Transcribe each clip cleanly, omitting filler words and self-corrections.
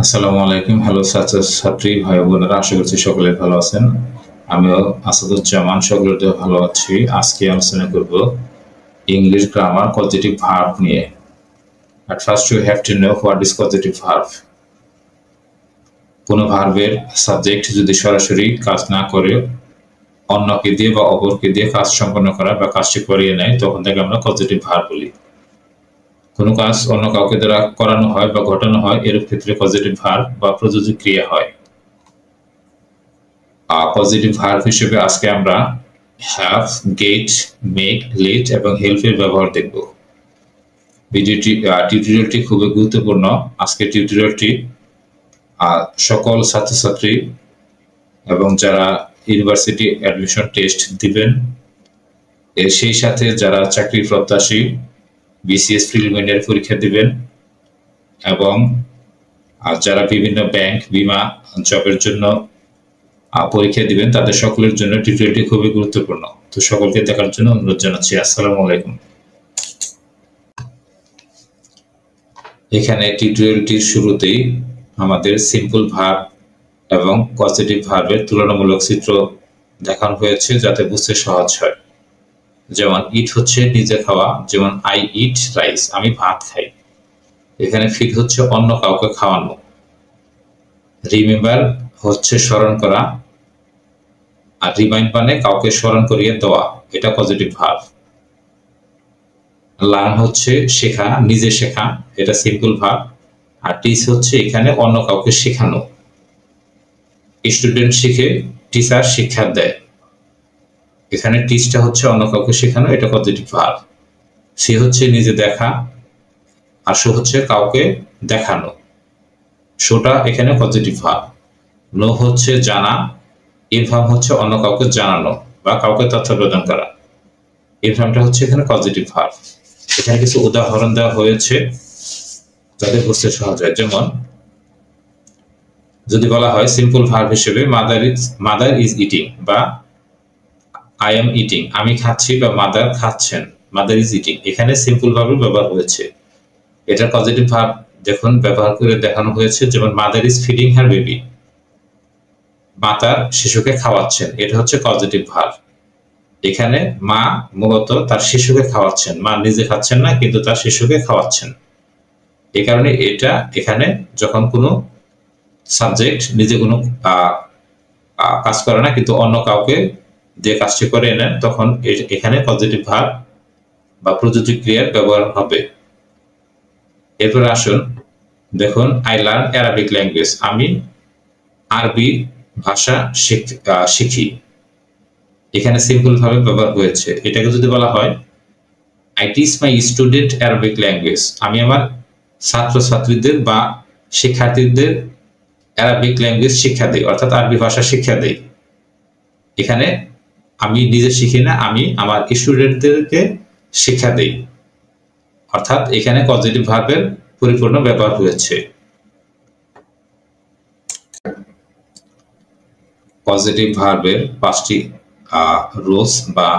আসসালামু আলাইকুম। হ্যালো ছাত্রছাত্রী ভাই বোনেরা, আশা করছি সকলে ভালো আছেন। আমিও আসাদুজ্জামান সকলের ভালো আছি। আজকে আলোচনা করব ইংলিশ গ্রামার পজিটিভ ভার্ব নিয়ে। At first you have to know what is positive verb. কোনো ভার্বের সাবজেক্ট যদি সরাসরি কাজ না করে অন্যকে দিয়ে বা অপরকে দিয়ে কাজ সম্পন্ন করা বা কাজটি করিয়ে নেয়, তখন তাকে আমরা পজিটিভ ভার্ব বলি। কোনো কাজ অন্য কাউকে দ্বারা করানো হয় বা ঘটানো হয়, এর ক্ষেত্রে পজিটিভ ভার্ব বা প্রযোজ্য ক্রিয়া হয়। পজিটিভ ভার্ব হিসেবে আজকে আমরা হ্যাভ, গেট, মেক, লেট এবং হেল্পের ব্যবহার দেখব। টিউটোরিয়ালটি খুবই গুরুত্বপূর্ণ। আজকে টিউটোরিয়ালটি সকল ছাত্রছাত্রী এবং যারা ইউনিভার্সিটি অ্যাডমিশন টেস্ট দিবেন, সেই সাথে যারা চাকরি প্রত্যাশী বিসিএস প্রিলিমিনারি পরীক্ষা দিবেন এবং যারা বিভিন্ন ব্যাংক, বিমা, জবের জন্য পরীক্ষা দিবেন, তাদের সকলের জন্য টিউটোরিয়ালটি খুবই গুরুত্বপূর্ণ। তো সকলকে দেখার জন্য অনুরোধ জানাচ্ছি। আসসালামু আলাইকুম। এখানে টিউটোরিয়ালটির শুরুতেই আমাদের সিম্পল ভার্ব এবং পজিটিভ ভার্বের তুলনামূলক চিত্র দেখানো হয়েছে, যাতে বুঝতে সহজ হয়। যেমন ইট হচ্ছে নিজে খাওয়া, যেমন আই ইট রাইস, আমি ভাত খাই। এখানে ফিড হচ্ছে অন্য কাউকে খাওয়ানো। রিমেম্বার হচ্ছে স্মরণ করা, আর রিমাইন্ড মানে কাউকে স্মরণ করিয়ে দেওয়া, এটা পজিটিভ ভার্ব। লার্ন হচ্ছে শেখা, নিজে শেখা, এটা সিম্পল ভার্ব। আর টিচ হচ্ছে এখানে অন্য কাউকে শেখানো। স্টুডেন্ট শিখে, টিচার শিক্ষা দেয়। এখানে টিচটা হচ্ছে অন্য কাউকে শেখানো, এটা পজিটিভ ভার্ব। সি হচ্ছে নিজে দেখা, আর শো হচ্ছে কাউকে দেখানো, শোটা এখানে পজিটিভ ভার্ব। নো হচ্ছে জানা, ইনফর্ম হচ্ছে অন্য কাউকে জানানো বা কাউকে তথ্য প্রদান করা, ইনফর্মটা হচ্ছে এখানে পজিটিভ ভার্ব। এখানে কিছু উদাহরণ দেওয়া হয়েছে যাতে বুঝতে সহজ হয়। যেমন যদি বলা হয় সিম্পল ভার্ব হিসেবে মাদার ইজ ইটিং বা আই এম ইটিং, আমি খাচ্ছি বা মাদার খাচ্ছেন, মাদার ইজ ইটিং, এখানে সিম্পল ভার্বের ব্যবহার হয়েছে। এটা পজিটিভ ভার্ব দেখুন ব্যবহার করে দেখানো হয়েছে। যেমন mother is feeding her baby, মাতা শিশুকে খাওয়াচ্ছেন, এটা হচ্ছে পজিটিভ ভার্ব। এখানে মা মূলত তার শিশুকে খাওয়াচ্ছেন, মা নিজে খাচ্ছেন না, কিন্তু তার শিশুকে খাওয়াচ্ছেন। এই কারণে এটা এখানে যখন কোনো সাবজেক্ট নিজে কোনো কাজ করে না কিন্তু অন্য কাউকে দিয়ে কাজটি করে নেন, তখন এখানে পজিটিভ ভার্ব বা প্রযোজ্য ক্রিয়ার ব্যবহার হবে। এরপর আসুন দেখুন, আই লার্ন অ্যারাবিক ল্যাঙ্গুয়েজ, আমি আরবি ভাষা শিখি। এখানে সিম্পল ভাবে ব্যবহার হয়েছে। এটাকে যদি বলা হয় I teach my student Arabic language, আমি আমার ছাত্রছাত্রীদের বা শিক্ষার্থীদের অ্যারাবিক ল্যাঙ্গুয়েজ শিক্ষা দেই, অর্থাৎ আরবি ভাষা শিক্ষা দেই। এখানে আমি নিজে শিখি না, আমি আমার স্টুডেন্টদেরকে শিক্ষা দেই, অর্থাৎ এখানে পজিটিভ ভার্বের পরিপূর্ণ ব্যবহার হয়েছে। পজিটিভ ভার্বের 5টি রুলস বা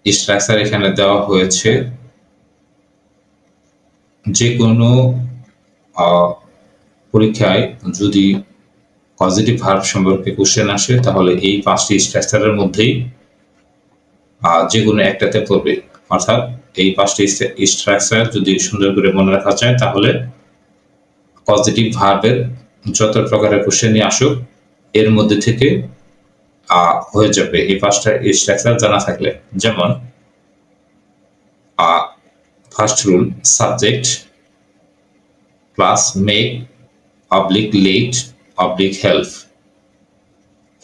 স্ট্রাকচার এখানে দেওয়া হয়েছে। যে কোনো পরীক্ষায় যদি পজিটিভ ভার্ব সম্পর্কে কোশ্চেন আসে, তাহলে এই 5টি স্ট্রাকচারের মধ্যেই যে কোনো একটাতে পড়বে। অর্থাৎ এই 5টি স্ট্রাকচার যদি সুন্দর করে মনে রাখা যায়, তাহলে পজিটিভ ভার্বের যত প্রকারের কোশ্চেনই আসুক এর মধ্যে থেকে হয়ে যাবে এই 5টা স্ট্রাকচার জানা থাকলে। যেমন first rule, subject plus make oblique let oblique help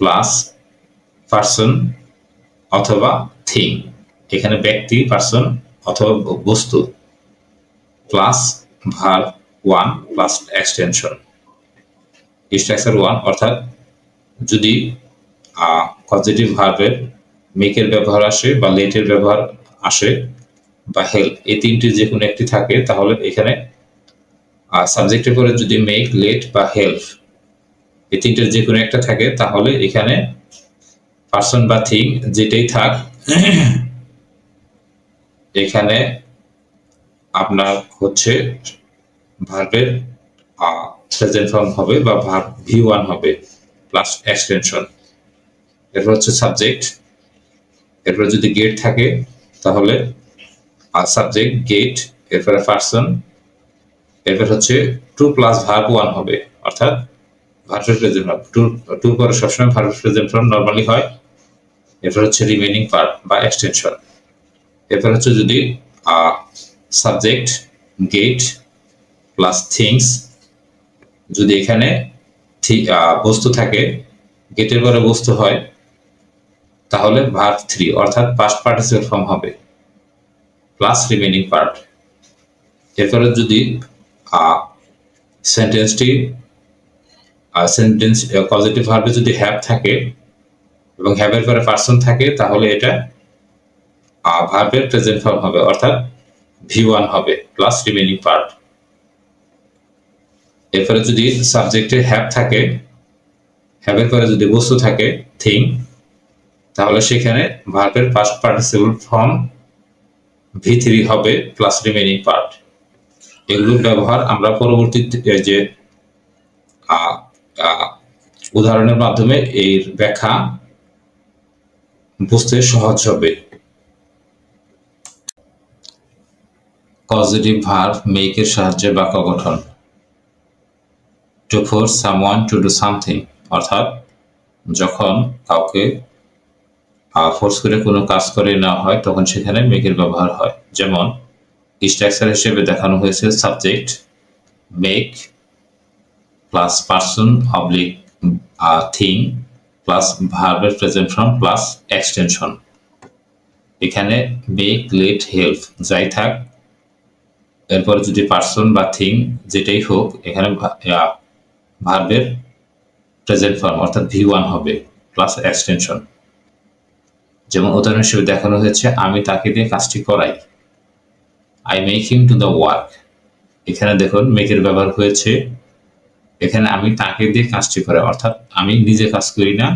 plus person অথবা থিং, এখানে ব্যক্তি, পার্সন অথবা বস্তু, plus verb 1 plus extension. Structure 1 অর্থাৎ যদি পজিটিভ ভার্বের মেকের ব্যবহার আসে বা লেটের ব্যবহার আসে বা হেল্প, এই তিনটি যে কোনো একটি থাকে, তাহলে এখানে সাবজেক্টের পরে যদি মেক, লেট বা হেল্প এই তিনটের যে কোনো একটা থাকে, তাহলে এখানে পার্সন বা থিং যেটাই থাক, এখানে আপনার হচ্ছে ভার্বের প্রেজেন্ট ফর্ম হবে বা ভার্ব V1 হবে প্লাস এক্সটেনশন। এরপর হচ্ছে সাবজেক্ট, এরপর যদি গেট থাকে তাহলে সাবজেক্ট গেট, এরপরে পার্সন, এরপর হচ্ছে টু প্লাস ভার্ব 1 হবে, অর্থাৎ ভার্বের প্রেজেন্ট ভার্ব টু পরে সবসময় ভার্বের প্রেজেন্ট ফর্ম নরমালি হয়। এরপর হচ্ছে রিমেইনিং পার্ট বা এক্সটেনশন। এরপর হচ্ছে যদি সাবজেক্ট গেট প্লাস থিংস, যদি এখানে বস্তু থাকে, গেটের পরে বস্তু হয়, তাহলে ভার্ব 3 অর্থাৎ পাস্ট পার্টিসিপেল ফর্ম হবে প্লাস রিমেইনিং পার্ট। এরপরে যদি সেন্টেন্সটি পজিটিভ ভার্বে যদি হ্যাভ থাকে এবং হ্যাভের পরে পার্সন থাকে, তাহলে এটা ভার্বের প্রেজেন্ট ফর্ম হবে, অর্থাৎ V1 হবে প্লাস রিমেইনিং পার্ট। এরপরে যদি সাবজেক্টে হ্যাভ থাকে, হ্যাভের পরে যদি বস্তু থাকে থিং, তাহলে সেখানে ভার্বের পাস্ট পার্টিসিপল ফর্ম V3 হবে প্লাস রিমেইনিং পার্ট। এগুলোর ব্যবহার আমরা পরবর্তী যে উদাহরণের মাধ্যমে এর ব্যাখ্যা বুঝতে সহজ হবে। পজিটিভ ভার্ব মেক এর সাহায্যে বাক্য গঠন। To force someone to do something, অর্থাৎ যখন কাউকে ফোর্স করে কোনো কাজ করে নেওয়া হয় তখন সেখানে মেকের ব্যবহার হয়। যেমন স্ট্রাকচার হিসেবে দেখানো হয়েছে subject make plus person oblique thing plus ভার্বের প্রেজেন্ট ফর্ম প্লাস এক্সটেনশন। এখানে মেক লেট হেল্প যাই থাক, এরপর যদি পার্সন বা থিং যেটাই হোক, এখানে ভার্বের প্রেজেন্ট ফর্ম অর্থাৎ V1 হবে প্লাস এক্সটেনশন। যেমন উদাহরণ হিসেবে দেখানো হয়েছে আমি তাকে দিয়ে কাজটি করাই, I make him to the work. এখানে দেখুন মেকের ব্যবহার হয়েছে, এখানে আমি তাকে দিয়ে কাজটি করাই, অর্থাৎ আমি নিজে কাজ করি না,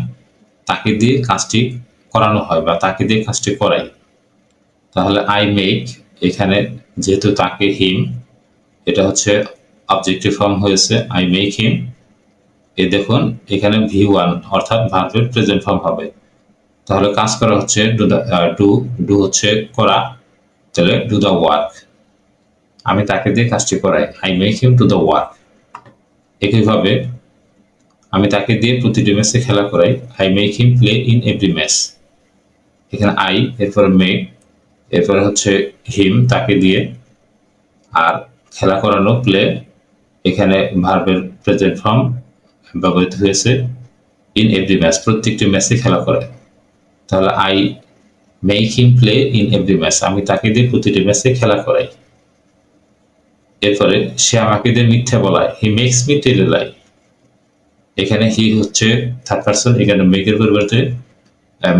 তাকে দিয়ে কাজটি করানো হয় বা তাকে দিয়ে কাজটি করাই। তাহলে আই মেক, এখানে যেহেতু তাকে হিম, এটা হচ্ছে অবজেক্টিভ ফর্ম হয়েছে আই মেক হিম। এই দেখুন এখানে V1 অর্থাৎ ভার্বের প্রেজেন্ট ফর্ম হবে। তাহলে কাজ করা হচ্ছে ডু হচ্ছে করা, তাহলে ডু দ্য ওয়ার্ক, আমি তাকে দিয়ে কাজটি করাই, I make him to the work. একইভাবে আমি তাকে দিয়ে প্রতিটি ম্যাচে খেলা করাই, I make him play in every match. এখানে আই, এরপরে মেক, এরপরে হচ্ছে হিম তাকে দিয়ে, আর খেলা করানো প্লে, এখানে ভার্বের প্রেজেন্ট ফর্ম ব্যবহৃত হয়েছে ইন এভরি ম্যাচ, প্রত্যেকটি ম্যাচে খেলা করে। তাহলে I make him play in every match, আমি তাকে দিয়ে প্রতিটি ম্যাচে খেলা করাই। এরপরে সে আমাকে দিয়ে মিথ্যা বলায়, হি মেক্স মি টেল এ লাই। এখানে হি হচ্ছে থার্ড পারসন, এখানে মেকের পরিবর্তে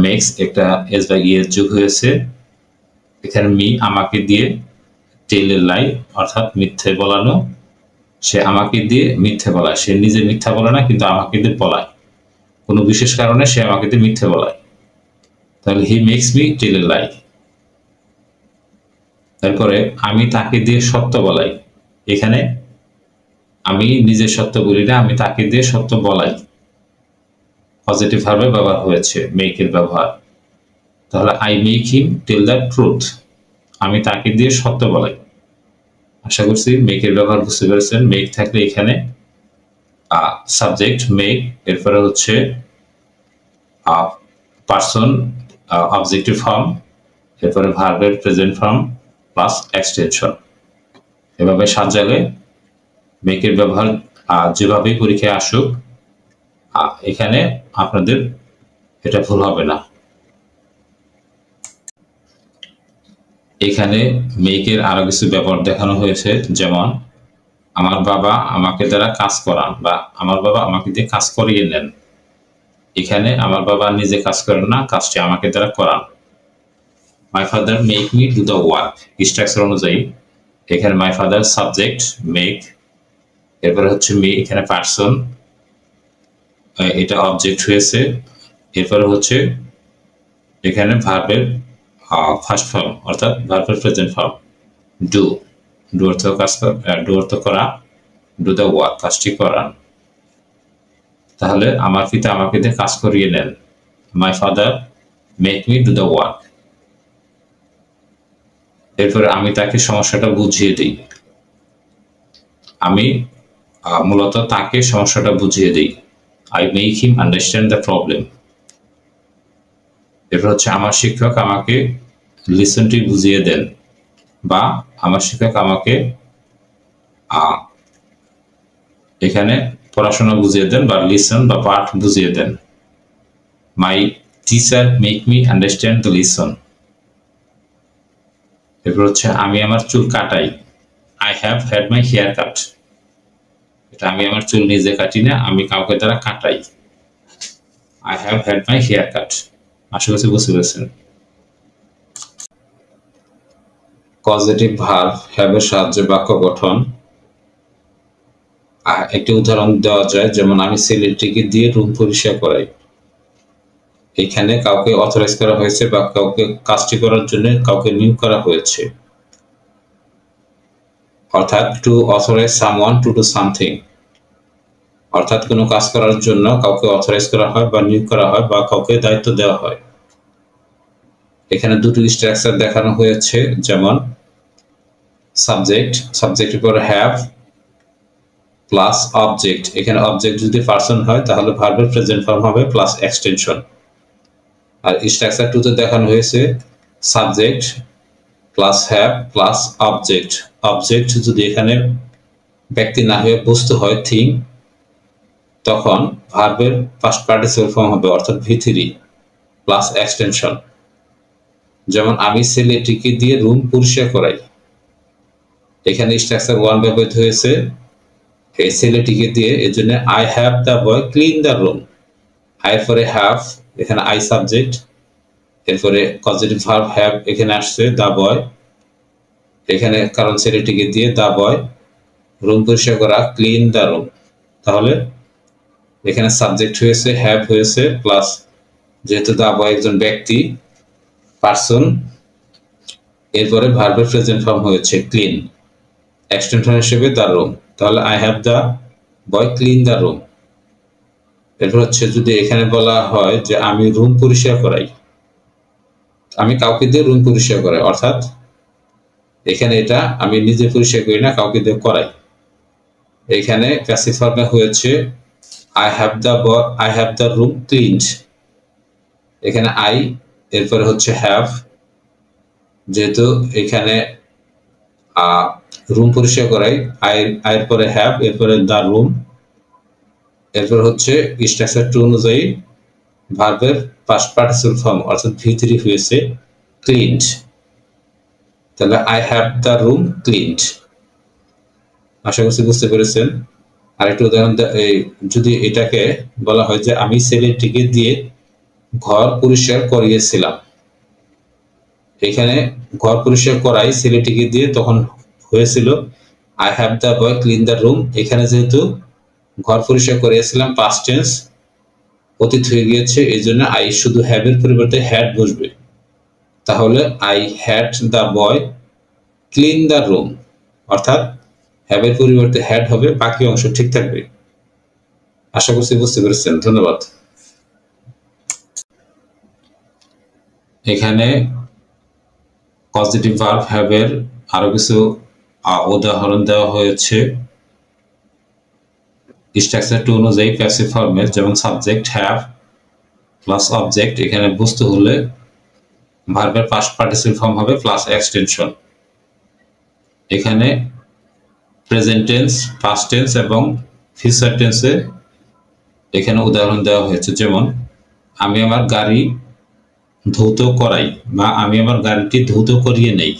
মেক্স একটা এস বা এর যোগ হয়েছে। এখানে মি আমাকে দিয়ে টেল এ লাই অর্থাৎ মিথ্যে বলানো, সে আমাকে দিয়ে মিথ্যে বলায়, সে নিজে মিথ্যা বলে না কিন্তু আমাকে দিয়ে বলায়, কোনো বিশেষ কারণে সে আমাকে দিয়ে মিথ্যে বলায়। তাহলে হি মেক্স মি টেল এ লাই। তারপরে আমি তাকে দিয়ে সত্য বলাই, এখানে আমি নিজে সত্য বলি না, আমি তাকে দিয়ে সত্য বলাই, পজিটিভ ভার্বে ব্যবহার হয়েছে মেকের ব্যবহার। তাহলে I make him tell the truth, আমি তাকে দিয়ে সত্য বলাই। আশা করছি মেকের ব্যবহার বুঝতে পেরেছেন। মেক থাকলে এখানে সাবজেক্ট মেক, এরপরে হচ্ছে পার্সন অবজেক্টিভ ফর্ম, এরপরে ভার্বের প্রেজেন্ট ফর্ম প্লাস এক্সটেনশন। এভাবে সাজালে মেকের ব্যবহার যেভাবেই পরীক্ষায় আসুক, এখানে আপনাদের এটা ভুল হবে না। এখানে মেকের আরো কিছু ব্যবহার দেখানো হয়েছে, যেমন আমার বাবা আমাকে দ্বারা কাজ করান বা আমার বাবা আমাকে দিয়ে কাজ করিয়ে নেন। এখানে আমার বাবা নিজে কাজ করেন না, কাজটি আমাকে দ্বারা করান। My father make me do the work, structure অনুযায়ী এখানে মাই ফাদার সাবজেক্ট মেক, এরপরে হচ্ছে মি, এখানে পার্সন, এটা অবজেক্ট হয়েছে, এরপরে হচ্ছে এখানে ভার্বের ফার্স্ট ফর্ম অর্থাৎ ভার্বের প্রেজেন্ট ফর্ম ডু, ডু অর্থ কাজ, ডু অর্থ করা, ডু দ্য ওয়ার্ক, কাজটি করান। তাহলে আমার পিতা আমাকে দিয়ে কাজ করিয়ে নেন। My father make me do the work. এরপরে আমি তাকে সমস্যাটা বুঝিয়ে দিই। আমি মূলত তাকে সমস্যাটা বুঝিয়ে দিই। I make him understand the problem. এরপর হচ্ছে আমার শিক্ষক আমাকে লিসনটি বুঝিয়ে দেন, বা আমার শিক্ষক আমাকে এখানে পড়াশোনা বুঝিয়ে দেন, বা লিসন বা পাঠ বুঝিয়ে দেন। My teacher make me understand the lesson. এরপর হচ্ছে আমি আমার চুল কাটাই। I have had my hair cut. এটা আমি আমার চুল নিজে কাটি না, আমি কাউকে দ্বারা কাটাই। I have had my hair cut. আশা করছি বুঝতে পেরেছেন। পজিটিভ ভার্ব হ্যাভ এর সাহায্যে বাক্য গঠন। একটি উদাহরণ দেওয়া যায়, যেমন আমি ছেলেটিকে দিয়ে রুম পরিষ্কার করাই। এখানে কাউকে অথরাইজ করা হয়েছে বা কাউকে কাজটি করার জন্য কাউকে নিয়োগ করা হয়েছে, অর্থাৎ to authorize someone to do something. অর্থাৎ কোনো কাজ করার জন্য কাউকে অথরাইজ করা হয় বা নিয়োগ করা হয় বা কাউকে দায়িত্ব দেওয়া হয়। এখানে দুটো স্ট্রাকচার দেখানো হয়েছে, যেমন সাবজেক্ট, সাবজেক্টের পর হ্যাভ প্লাস অবজেক্ট। এখানে অবজেক্ট যদি পারসন হয় তাহলে ভার্বের প্রেজেন্ট ফর্ম হবে প্লাস এক্সটেনশন। আর স্ট্রাকচার 2 তে দেখানো হয়েছে subject plus have plus object. Object যদি এখানে ব্যক্তি না হয়ে বস্তু হয়, থিং, তখন ভার্বের পাস্ট পার্টিসিপল ফর্ম হবে, অর্থাৎ V3 প্লাস এক্সটেনশন। যেমন আমি ছেলেটিকে দিয়ে রুম পরিষ্কার করাই। এখানে স্ট্রাকচার 1 ব্যবহৃত হয়েছে এই ছেলেটিকে দিয়ে, এর জন্য I have the boy clean the room. I পরে হ্যাভ, এখানে আই সাবজেক্ট, এরপরে পজিটিভ ভার্ব হ্যাভ এখানে আসছে দ্য বয়। এখানে কারণ ছেলেটিকে দিয়ে দ্য বয় রুম পরিষ্কার করা, ক্লিন দ্য রুম। তাহলে এখানে সাবজেক্ট হয়েছে, হ্যাভ হয়েছে, প্লাস যেহেতু দ্য বয় একজন ব্যক্তি পারসন, এরপরে ভার্বের প্রেজেন্ট ফর্ম হয়েছে ক্লিন, এক্সটেনশন হিসেবে দ্য রুম। তাহলে I have the boy clean the room. এরপর হচ্ছে যদি এখানে বলা হয় যে আমি রুম পরিষ্কার করাই, আমি কাউকে দিয়ে রুম পরিষ্কার করাই, অর্থাৎ এখানে এটা আমি নিজে পরিষ্কার করি না, কাউকে দিয়ে করাই। এখানে প্যাসিভ ফর্মে হয়েছে I have the room cleaned. এখানে আই, এরপরে হচ্ছে হ্যাভ, যেহেতু এখানে রুম পরিষ্কার করাই, আয়ের পরে হ্যাভ, এরপরে দ্য রুম, এরপর হচ্ছে স্ট্রাকচার 2 অনুযায়ী ভার্বের পাস্ট পার্টিসিপল ফর্ম অর্থাৎ V3 হয়েছে ক্লিনড। তাহলে I have the room cleaned. আশা করছি বুঝতে পেরেছেন। আরেকটা উদাহরণ, যদি এটাকে বলা হয় যে আমি ছেলেটিকে দিয়ে ঘর পরিষ্কার করিয়েছিলাম। এখানে ঘর পরিষ্কার করাই ছেলেটিকে দিয়ে তখন হয়েছিল I have the boy clean the room. এখানে যেহেতু ঘর পরিষ্কার করিয়েছিলাম পাস্ট টেন্স, অতীত হয়ে গিয়েছে, এই জন্য আই শুধু হ্যাভ এর পরিবর্তে হ্যাড বসবে। তাহলে I had the boy clean the room, অর্থাৎ হ্যাভ এর পরিবর্তে হ্যাড হবে, বাকি অংশ ঠিক থাকবে। আশা করছি বুঝতে পেরেছেন। ধন্যবাদ। এখানে পজিটিভ ভার্ব হ্যাভ এর আরো কিছু উদাহরণ দেওয়া হয়েছে স্ট্রাকচার 2 অনুযায়ী প্যাসিভ ফর্মের, যেমন সাবজেক্ট হ্যাভ প্লাস অবজেক্ট। এখানে বস্তু হলে ভার্বের পাস্ট পার্টিসিপল ফর্ম হবে প্লাস এক্সটেনশন। এখানে প্রেজেন্ট টেন্স, পাস্ট টেন্স এবং ফিউচার টেন্সে এখানে উদাহরণ দেওয়া হয়েছে, যেমন আমি আমার গাড়ি ধৌত করাই বা আমি আমার গাড়িটি ধৌত করিয়ে নেই।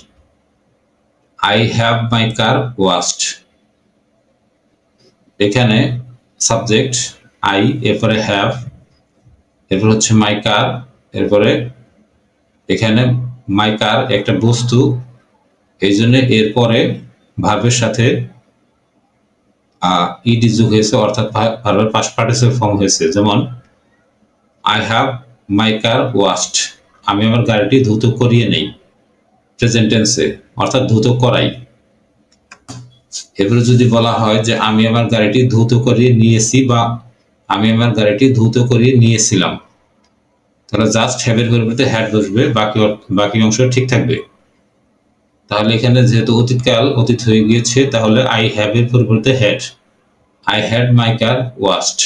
I have my car washed. এখানে সাবজেক্ট আই, এরপরে হ্যাভ, এরপর হচ্ছে মাই কার, এরপরে এখানে মাই কার একটা বস্তু, এই জন্য এরপরে ভার্বের সাথে ইডি যোগ হয়েছে, অর্থাৎ ভার্বের পাস্ট পার্টিসিপল ফর্ম হয়েছে। যেমন I have my car washed, আমি আমার গাড়িটি ধৌত করিয়ে নেই, প্রেজেন্ট টেন্সে, অর্থাৎ ধৌত করাই। এরপরে যদি বলা হয় যে আমি আমার গাড়িটি ধৌত করিয়ে নিয়েছি বা আমি আমার গাড়িটি ধৌত করিয়ে নিয়েছিলাম, তাহলে জাস্ট হ্যাভের পরিবর্তে হ্যাড বসবে, বাকি অংশ ঠিক থাকবে। তাহলে এখানে যেহেতু অতীত হয়ে গিয়েছে, তাহলে আই হ্যাভ এর পরিবর্তে had, I had my car washed,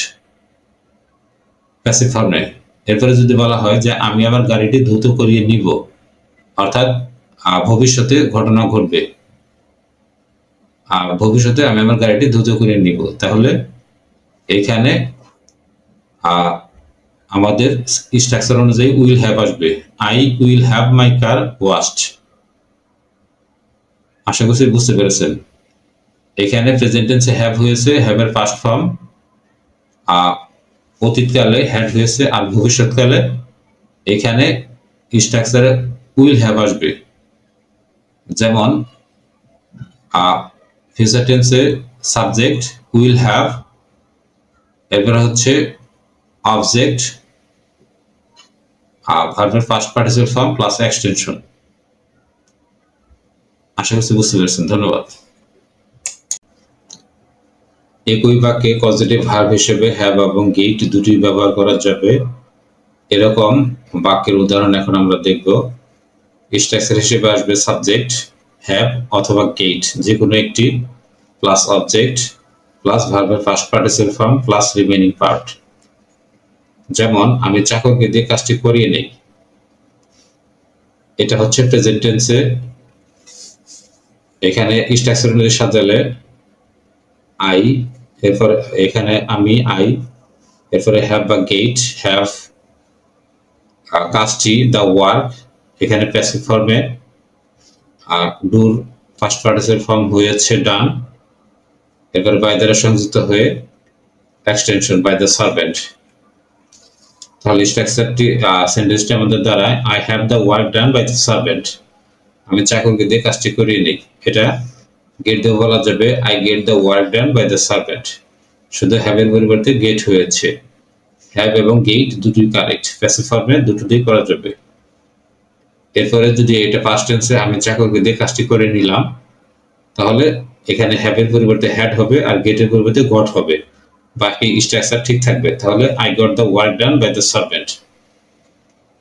passive ফর্মে। এরপরে যদি বলা হয় যে আমি আমার গাড়িটি ধৌত করিয়ে নিব, অর্থাৎ ভবিষ্যতে ঘটনা ঘটবে, ভবিষ্যতে আমি আমার গাড়িটি ধৌত করিয়ে নিব, তাহলে এখানে আমাদের স্ট্রাকচার অনুযায়ী উইল হ্যাভ আসবে, I will have my car washed. আশা করছি বুঝতে পেরেছেন। এখানে প্রেজেন্ট টেন্সে হ্যাভ হয়েছে, হ্যাভ এর ফার্স্ট ফর্ম, অতীতকালে হ্যাড হয়েছে, আর ভবিষ্যৎকালে এখানে স্ট্রাকচারে উইল হ্যাভ আসবে। যেমন ফিউচার টেন্সে সাবজেক্ট উইল হ্যাভ, এরপরে হচ্ছে অবজেক্ট, ভার্বের first participle form plus extension. আশা করছি বুঝতে পেরেছেন, ধন্যবাদ। একই বাক্যে পজিটিভ ভার্ব হিসেবে হ্যাভ এবং গেট দুটি ব্যবহার করা যাবে, এরকম বাক্যের উদাহরণ এখন আমরা দেখব। স্ট্রাকচার হিসেবে আসবে সাবজেক্ট হ্যাভ অথবা গেট, যে কোনো একটি, প্লাস অবজেক্ট প্লাস ভার্বের first participle form plus remaining part. যেমন আমি চাকরকে দিয়ে কাজটি করিয়ে নেই, এটা হচ্ছে প্রেজেন্ট টেন্সে। এখানে স্ট্রাকচার অনুযায়ী সাজালে আই, এরপর এখানে আমি আই, এরপরে হ্যাভ বা গেট, হ্যাভ কাজটি দ্য ওয়ার্ক, এখানে প্যাসিভ ফর্মে, ডুর ফার্স্ট পার্টিসিপল ফর্ম হয়েছে ডান, এরপর বাই দ্বারা সংযুক্ত হয়ে এক্সটেনশন বাই দ্য সার্ভেন্ট। তাহলে স্ট্রাকচারটি সেন্টেন্সটি আমাদের দ্বারায় I have the work done by the servant, আমি চাকরকে দিয়ে কাজটি করিয়ে নিই। এটা গেট দিয়ে বলা যাবে I get the work done by the servant, শুধু হ্যাভ এর পরিবর্তে গেট হয়েছে। হ্যাভ এবং গেট দুটোই কারেক্ট, প্যাসিভ ফর্মে দুটোতেই করা যাবে। এরপরে যদি এটা পাস্ট টেন্সে আমি চাকরকে দিয়ে কাজটি করে নিলাম, তাহলে এখানে হ্যাভ এর পরিবর্তে হ্যাড হবে আর গেটের পরিবর্তে গট হবে, বাকি স্ট্রাকচার ঠিক থাকবে। তাহলে I got the work done by the servant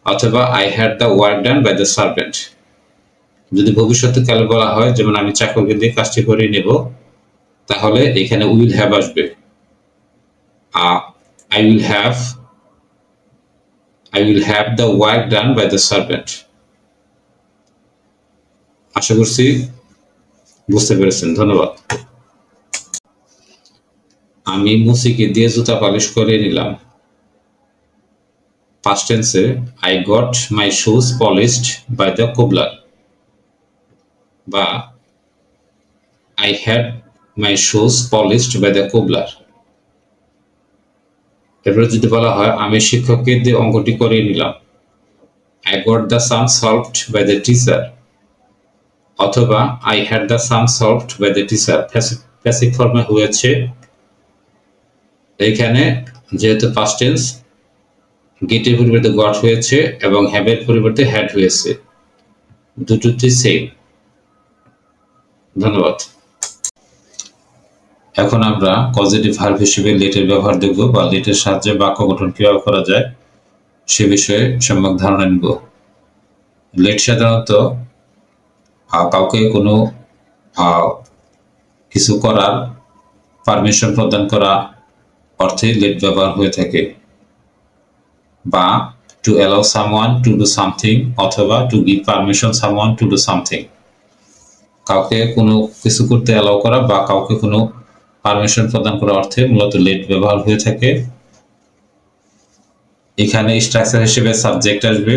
অথবা I had the work done by the servant. যদি ভবিষ্যতে কালে বলা হয়, যেমন আমি চাকরকে দিয়ে কাজটি করে নেব, তাহলে এখানে উইল হ্যাভ আসবে, I will have the work done by the servant. আশা করছি বুঝতে পেরেছেন, ধন্যবাদ। আমি মুসিকে দিয়ে জুতা পালিশ করে নিলাম, past tense I got my shoes polished by the cobbler, বা I had my shoes polished by the cobbler। এরপরে যদি বলা হয় আমি শিক্ষককে দিয়ে অঙ্কটি করিয়ে নিলাম, I got the sum solved by the teacher অথবা I had the sum solved by the teacher। Passive ফর্মে হয়েছে, এখানে যেহেতু পাস্ট টেন্স গেটের পরিবর্তে গট হয়েছে এবং হ্যাভ এর পরিবর্তে হ্যাড হয়েছে, দুটোতেই সেম। ধন্যবাদ। এখন আমরা পজিটিভ ভার্ব হিসেবে লেটের ব্যবহার দেখব, বা লেটের সাহায্যে বাক্য গঠন কিভাবে করা যায় সে বিষয়ে সম্যক ধারণা নিব। লেট সাধারণত কাউকে কোনো কিছু করার পারমিশন প্রদান করা অর্থে লেট ব্যবহার হয়ে থাকে, বা to allow someone to do something অথবা to give permission someone to do something. কাউকে কোনো কিছু করতে অ্যালাউ করা বা কাউকে কোনো পারমিশন প্রদান করা অর্থে মূলত লেট ব্যবহার হয়ে থাকে। এখানে স্ট্রাকচার হিসেবে সাবজেক্ট আসবে,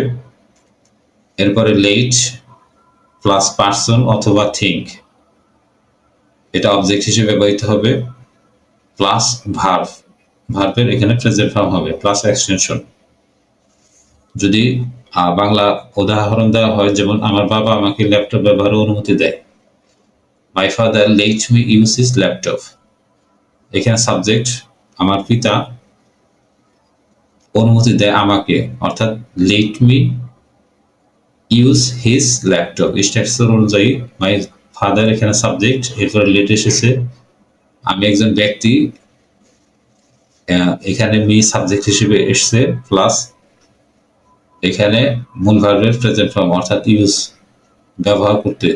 এরপরে লেট প্লাস পারসন অথবা থিঙ্ক, এটা অবজেক্ট হিসেবে ব্যবহৃত হবে, প্লাস ভার্বের এখানে প্রেজেন্ট ফর্ম হবে, প্লাস এক্সটেনশন। যদি বাংলা উদাহরণ দেওয়া হয়, যেমন আমার বাবা আমাকে ল্যাপটপ ব্যবহারের অনুমতি দেয়, my father late me use his laptop. এখানে সাবজেক্ট আমার পিতা অনুমতি দেয় আমাকে, অর্থাৎ late me use his laptop. Structure অনুযায়ী মাই ফাদার এখানে সাবজেক্ট, এরপরে লেট এসেছে, আমি একজন ব্যক্তি, এখানে মি সাবজেক্ট হিসেবে এসছে, প্লাস এখানে মূল ভার্বের প্রেজেন্ট ফর্ম অর্থাৎ ইউজ, ব্যবহার করতে,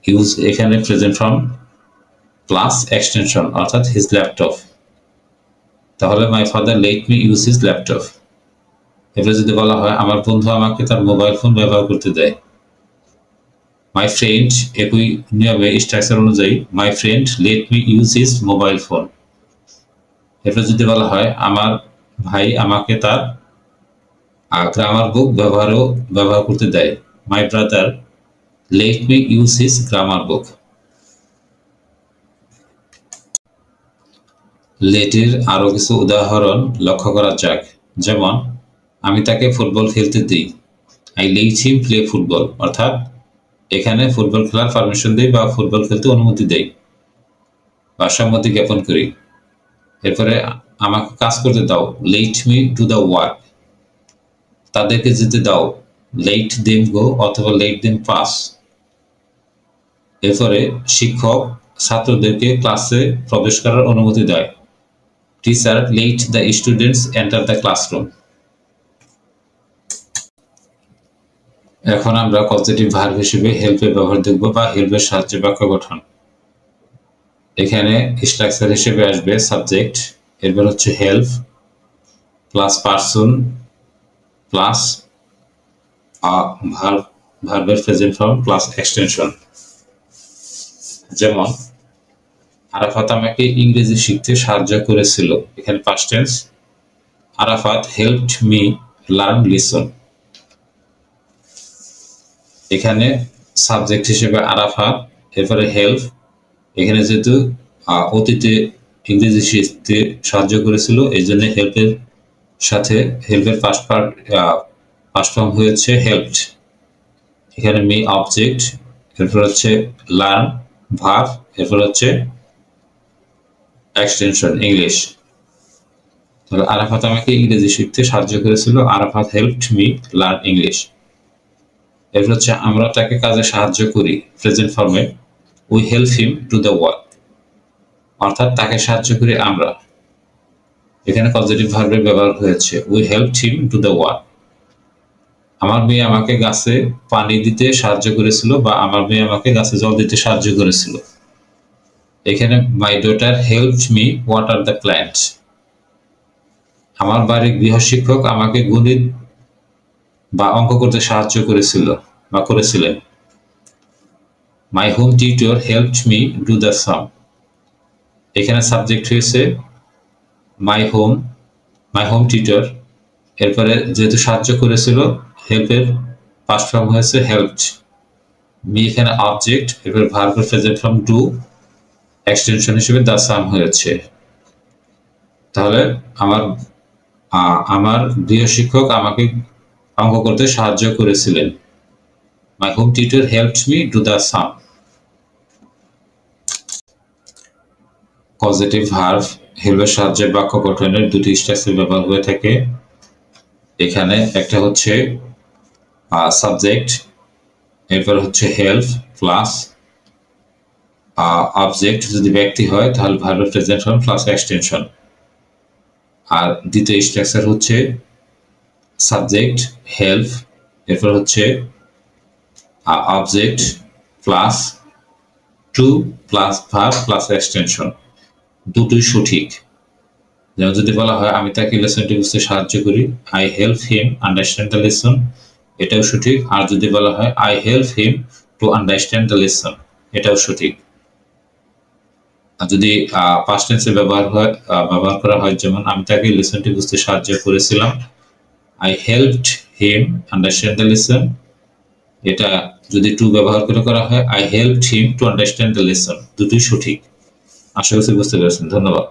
ইউজ এখানে প্রেজেন্ট ফর্ম প্লাস এক্সটেনশন অর্থাৎ হিজ ল্যাপটপ। তাহলে my father late me use his laptop. এবারে যদি বলা হয় আমার বন্ধু আমাকে তার মোবাইল ফোন ব্যবহার করতে দেয়, মাই ফ্রেন্ড একই নিয়মে স্ট্রাকচার অনুযায়ী my friend late me use his mobile phone. এরপর যদি বলা হয় আমার ভাই আমাকে তার গ্রামার বুক ব্যবহার করতে দেয়, my brother let me use his grammar book. লেটের আরো কিছু উদাহরণ লক্ষ্য করা যাক, যেমন আমি তাকে ফুটবল খেলতে দিই, I let him play football, অর্থাৎ এখানে ফুটবল খেলার পারমিশন দেই বা ফুটবল খেলতে অনুমতি দেই বা সম্মতি জ্ঞাপন করি। এরপরে আমাকে কাজ করতে দাও, let me do the work, তাদেরকে যেতে দাও, লেট দেম গো অথবা লেট দেম পাস। এরপরে শিক্ষক ছাত্রদেরকে ক্লাসে প্রবেশ করার অনুমতি দেয়, teacher let the students enter the classroom. এখন আমরা পজিটিভ ভার্ব হিসেবে হেল্পের ব্যবহার দেখব বা হেল্পের সাহায্যে বাক্য গঠন। এখানে স্ট্রাকচার হিসেবে আসবে সাবজেক্ট, এরপর হচ্ছে হেল্প প্লাস পারসন প্লাস ভার্বের প্রেজেন্ট ফর্ম প্লাস এক্সটেনশন। যেমন আরাফাত আমাকে ইংরেজি শিখতে সাহায্য করেছিল, এখানে past tense, Arafat helped me learn listen. এখানে সাবজেক্ট হিসেবে আরাফাত, এরপরে হেল্প, এখানে যেহেতু অতীতে ইংরেজি শিখতে সাহায্য করেছিল এই জন্য হেল্পের সাথে হেল্পের পাস্ট ফর্ম হয়েছে হেল্পড। এখানে মি অবজেক্ট, এরপর হচ্ছে লার্ন ভার্ব, এরপর হচ্ছে এক্সটেনশন ইংলিশ। তাহলে আরাফাত আমাকে ইংরেজি শিখতে সাহায্য করেছিল, Arafat helped me learn English. এরপর হচ্ছে আমরা তাকে কাজে সাহায্য করি, প্রেজেন্ট ফর্মে we help him to the work, অর্থাৎ তাকে সাহায্য করি আমরা। এখানে পজিটিভ ভার্বের ব্যবহার হয়েছে, we helped him to the work. আমার মেয়ে আমাকে গাছে পানি দিতে সাহায্য করেছিল বা আমার মেয়ে আমাকে গাছে জল দিতে সাহায্য করেছিল। এখানে my daughter helped me water the plant. আমার বাড়ির গৃহশিক্ষক আমাকে গণিত বা অঙ্ক করতে সাহায্য করেছিল বা করেছিলেন। My home tutor helped me do the sum. এখানে সাবজেক্ট হয়েছে মাই হোম টিউটর, এরপরে যেহেতু সাহায্য করেছিল হেল্পের পাস্ট ফর্ম হয়েছে হেল্পড, মি এখানে অবজেক্ট, এরপর ভার্বের প্রেজেন্ট ফর্ম ডু, এক্সটেনশন হিসেবে দ্য সাম হয়েছে। তাহলে আমার গৃহশিক্ষক আমাকে অঙ্ক করতে সাহায্য করেছিলেন, my home tutor helped me do the sum. Positive verb হেল্পের সাহায্যে বাক্য গঠনের দুটি স্ট্রাকচার ব্যবহার হয়ে থাকে। এখানে একটা হচ্ছে সাবজেক্ট, এরপর হচ্ছে হেল্প প্লাস অবজেক্ট, যদি ব্যক্তি হয় তাহলে ভার্বের প্রেজেন্ট ফর্ম প্লাস এক্সটেনশন। আর দ্বিতীয় স্ট্রাকচার হচ্ছে সাবজেক্ট হেল্প, এরপর হচ্ছে object plus to plus verb plus extension, দুটোই সঠিক। যেমন যদি বলা হয় আমি তাকে লেসনটি বুঝতে সাহায্য করি, I help him understand the lesson, এটাও সঠিক। আর যদি বলা হয় I help him to understand the lesson, এটাও সঠিক। আর যদি পাস্ট টেন্সে ব্যবহার করা হয়, যেমন আমি তাকে লেসনটি বুঝতে সাহায্য করেছিলাম, I helped him understand the lesson, এটা যদি টু ব্যবহার করে করা হয় I helped him to understand the lesson, দুটোই সঠিক। আশা করছি বুঝতে পেরেছেন। ধন্যবাদ।